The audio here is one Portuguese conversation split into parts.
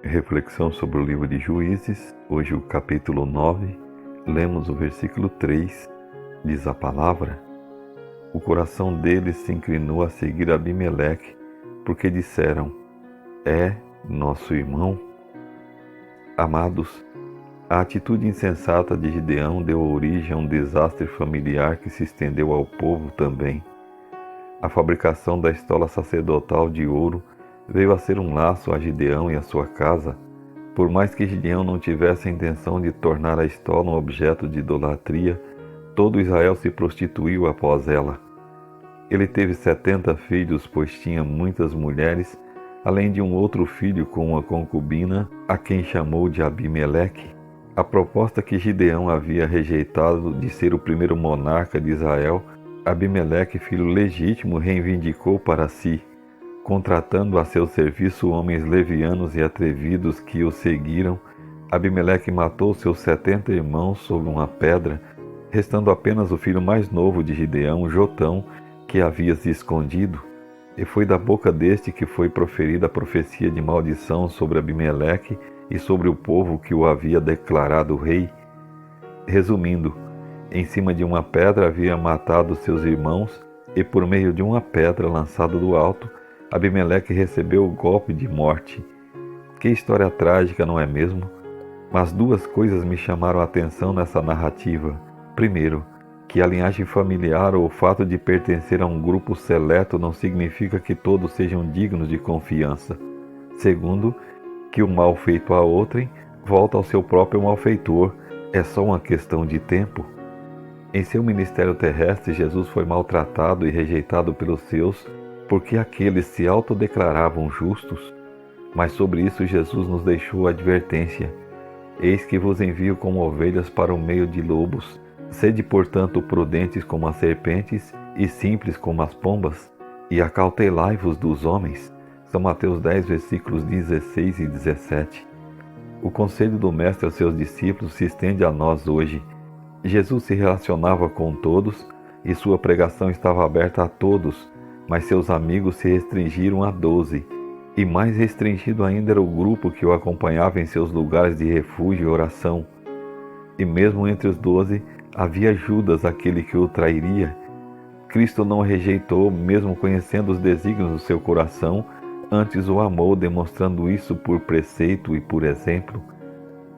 Reflexão sobre o livro de Juízes, hoje o capítulo 9, lemos o versículo 3, diz a palavra: o coração deles se inclinou a seguir Abimeleque, porque disseram: é nosso irmão. Amados, a atitude insensata de Gideão deu origem a um desastre familiar que se estendeu ao povo também. A fabricação da estola sacerdotal de ouro veio a ser um laço a Gideão e a sua casa, por mais que Gideão não tivesse a intenção de tornar a estola um objeto de idolatria. Todo Israel se prostituiu após ela. Ele teve 70 filhos, pois tinha muitas mulheres, além de um outro filho com uma concubina, a quem chamou de Abimeleque. A proposta que Gideão havia rejeitado de ser o primeiro monarca de Israel, Abimeleque, filho legítimo, reivindicou para si, contratando a seu serviço homens levianos e atrevidos que o seguiram. Abimeleque matou seus 70 irmãos sob uma pedra, restando apenas o filho mais novo de Gideão, Jotão, que havia se escondido. E foi da boca deste que foi proferida a profecia de maldição sobre Abimeleque e sobre o povo que o havia declarado rei. Resumindo, em cima de uma pedra havia matado seus irmãos, e por meio de uma pedra lançada do alto, Abimeleque recebeu o golpe de morte. Que história trágica, não é mesmo? Mas duas coisas me chamaram a atenção nessa narrativa. Primeiro, que a linhagem familiar ou o fato de pertencer a um grupo seleto não significa que todos sejam dignos de confiança. Segundo, que o mal feito a outrem volta ao seu próprio malfeitor. É só uma questão de tempo. Em seu ministério terrestre, Jesus foi maltratado e rejeitado pelos seus, porque aqueles se autodeclaravam justos. Mas sobre isso Jesus nos deixou a advertência: eis que vos envio como ovelhas para o meio de lobos. Sede, portanto, prudentes como as serpentes e simples como as pombas, e acautelai-vos dos homens. São Mateus 10, versículos 16 e 17. O conselho do Mestre aos seus discípulos se estende a nós hoje. Jesus se relacionava com todos e sua pregação estava aberta a todos, mas seus amigos se restringiram a 12, e mais restringido ainda era o grupo que o acompanhava em seus lugares de refúgio e oração. E mesmo entre os 12 havia Judas, aquele que o trairia. Cristo não o rejeitou, mesmo conhecendo os desígnios do seu coração, antes o amou, demonstrando isso por preceito e por exemplo.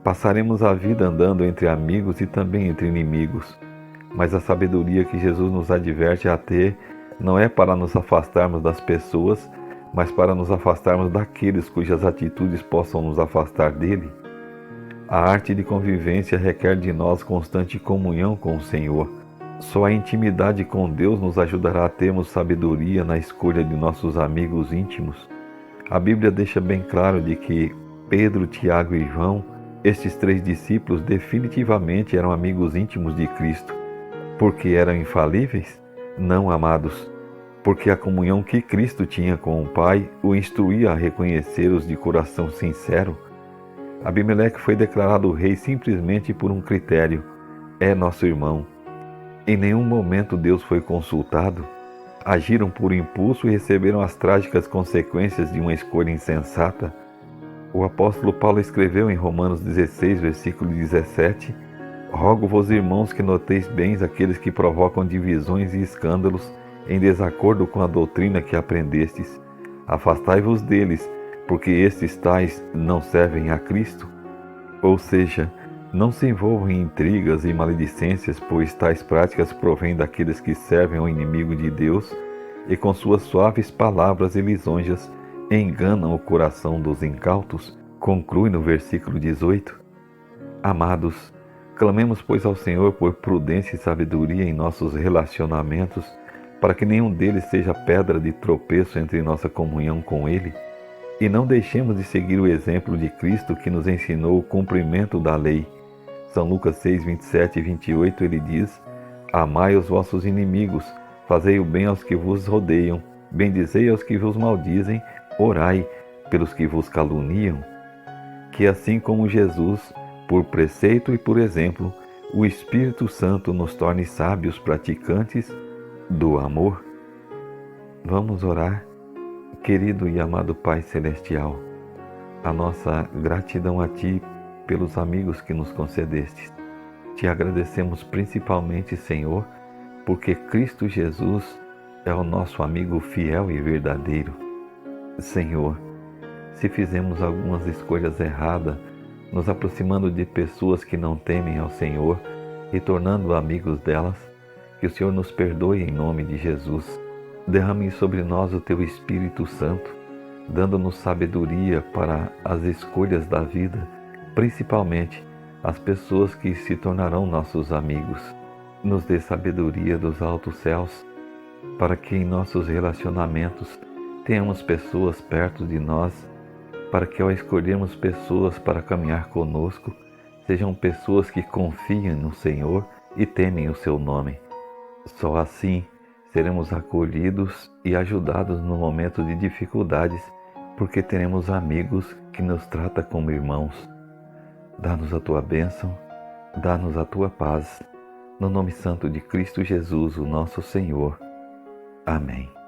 Passaremos a vida andando entre amigos e também entre inimigos, mas a sabedoria que Jesus nos adverte a ter não é para nos afastarmos das pessoas, mas para nos afastarmos daqueles cujas atitudes possam nos afastar dele. A arte de convivência requer de nós constante comunhão com o Senhor. Só a intimidade com Deus nos ajudará a termos sabedoria na escolha de nossos amigos íntimos. A Bíblia deixa bem claro de que Pedro, Tiago e João, estes 3 discípulos, definitivamente eram amigos íntimos de Cristo. Porque eram infalíveis? Não, amados, porque a comunhão que Cristo tinha com o Pai o instruía a reconhecer-os de coração sincero. Abimeleque foi declarado rei simplesmente por um critério: é nosso irmão. Em nenhum momento Deus foi consultado. Agiram por impulso e receberam as trágicas consequências de uma escolha insensata. O apóstolo Paulo escreveu em Romanos 16, versículo 17: rogo-vos, irmãos, que noteis bem aqueles que provocam divisões e escândalos em desacordo com a doutrina que aprendestes. Afastai-vos deles, porque estes tais não servem a Cristo. Ou seja, não se envolvam em intrigas e maledicências, pois tais práticas provêm daqueles que servem ao inimigo de Deus e com suas suaves palavras e lisonjas enganam o coração dos incautos. Conclui no versículo 18. Amados, clamemos, pois, ao Senhor por prudência e sabedoria em nossos relacionamentos, para que nenhum deles seja pedra de tropeço entre nossa comunhão com Ele. E não deixemos de seguir o exemplo de Cristo, que nos ensinou o cumprimento da lei. São Lucas 6, 27 e 28, ele diz: amai os vossos inimigos, fazei o bem aos que vos rodeiam, bendizei aos que vos maldizem, orai pelos que vos caluniam. Que assim como Jesus, por preceito e por exemplo, o Espírito Santo nos torne sábios praticantes do amor. Vamos orar. Querido e amado Pai Celestial, a nossa gratidão a Ti pelos amigos que nos concedestes. Te agradecemos principalmente, Senhor, porque Cristo Jesus é o nosso amigo fiel e verdadeiro. Senhor, se fizemos algumas escolhas erradas, nos aproximando de pessoas que não temem ao Senhor e tornando amigos delas, que o Senhor nos perdoe em nome de Jesus. Derrame sobre nós o Teu Espírito Santo, dando-nos sabedoria para as escolhas da vida, principalmente as pessoas que se tornarão nossos amigos. Nos dê sabedoria dos altos céus, para que em nossos relacionamentos tenhamos pessoas perto de nós, para que ao escolhermos pessoas para caminhar conosco, sejam pessoas que confiam no Senhor e temem o Seu nome. Só assim seremos acolhidos e ajudados no momento de dificuldades, porque teremos amigos que nos tratam como irmãos. Dá-nos a Tua bênção, dá-nos a Tua paz, no nome santo de Cristo Jesus, o nosso Senhor. Amém.